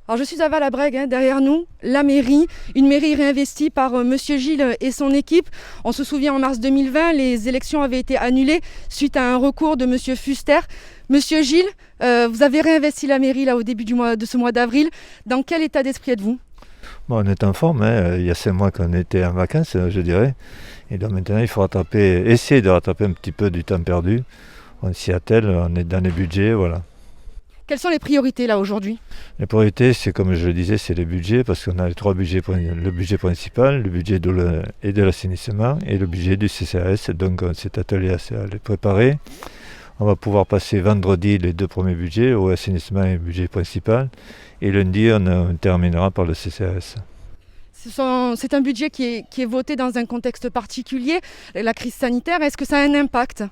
Alors je suis à Valabrègue, derrière nous, la mairie, une mairie réinvestie par Monsieur Gilles et son équipe. On se souvient en mars 2020, les élections avaient été annulées suite à un recours de Monsieur Fuster. Monsieur Gilles, vous avez réinvesti la mairie là au début de ce mois d'avril. Dans quel état d'esprit êtes-vous? Bon, on est en forme, hein. Il y a 5 mois qu'on était en vacances, je dirais. Et donc maintenant, il faut essayer de rattraper un petit peu du temps perdu. On s'y attelle, on est dans les budgets, voilà. Quelles sont les priorités là aujourd'hui? Les priorités, c'est comme je le disais, c'est les budgets, parce qu'on a les 3 budgets, le budget principal, le budget de et de l'assainissement et le budget du CCAS. Donc on s'est attelé à les préparer. On va pouvoir passer vendredi les 2 premiers budgets, au assainissement et le budget principal. Et lundi, on terminera par le CCAS. C'est un budget qui est voté dans un contexte particulier, la crise sanitaire. Est-ce que ça a un impact?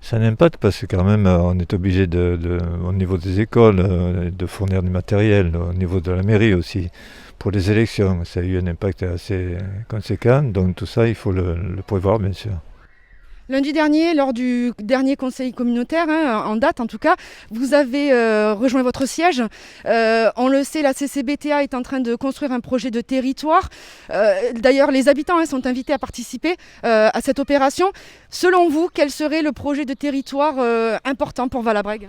Ça a un impact parce que quand même on est obligé au niveau des écoles de fournir du matériel, au niveau de la mairie aussi, pour les élections. Ça a eu un impact assez conséquent, donc tout ça il faut le prévoir bien sûr. Lundi dernier, lors du dernier conseil communautaire, en date en tout cas, vous avez rejoint votre siège. On le sait, la CCBTA est en train de construire un projet de territoire. D'ailleurs, les habitants sont invités à participer à cette opération. Selon vous, quel serait le projet de territoire important pour Valabrègue ?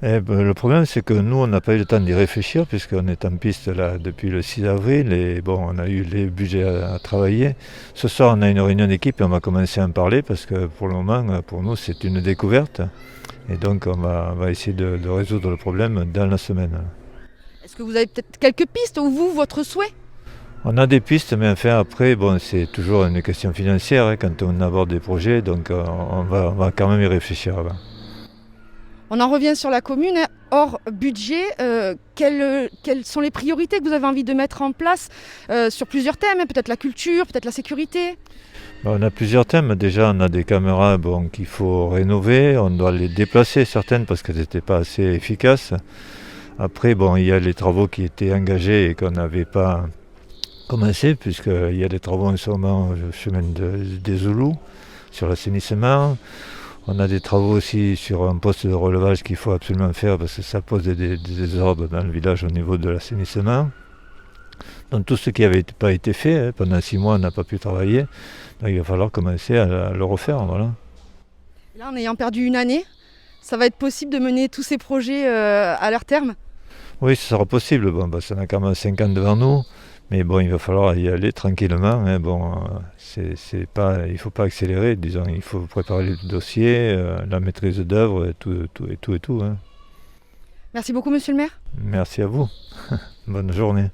Le problème c'est que nous on n'a pas eu le temps d'y réfléchir puisqu'on est en piste là depuis le 6 avril et bon on a eu les budgets à travailler. Ce soir on a une réunion d'équipe et on va commencer à en parler parce que pour le moment pour nous c'est une découverte et donc on va essayer de résoudre le problème dans la semaine. Est-ce que vous avez peut-être quelques pistes ou vous, votre souhait ? On a des pistes mais enfin après bon, c'est toujours une question financière quand on aborde des projets donc on va quand même y réfléchir avant. On en revient sur la commune, hors budget. Quelles sont les priorités que vous avez envie de mettre en place sur plusieurs thèmes, peut-être la culture, peut-être la sécurité? On a plusieurs thèmes. Déjà, on a des caméras qu'il faut rénover. On doit les déplacer certaines parce qu'elles n'étaient pas assez efficaces. Après, il y a les travaux qui étaient engagés et qu'on n'avait pas commencé puisqu'il y a des travaux en ce moment au chemin des Zoulous sur l'assainissement. On a des travaux aussi sur un poste de relevage qu'il faut absolument faire parce que ça pose des désordres dans le village au niveau de l'assainissement. Donc tout ce qui n'avait pas été fait, pendant 6 mois on n'a pas pu travailler, donc il va falloir commencer à le refaire. Voilà. Là, en ayant perdu une année, ça va être possible de mener tous ces projets à leur terme? Oui, ça sera possible. Ça a quand même 5 ans devant nous. Mais il va falloir y aller tranquillement. Il ne faut pas accélérer, disons. Il faut préparer le dossier, la maîtrise d'œuvre et tout. Merci beaucoup, monsieur le maire. Merci à vous. Bonne journée.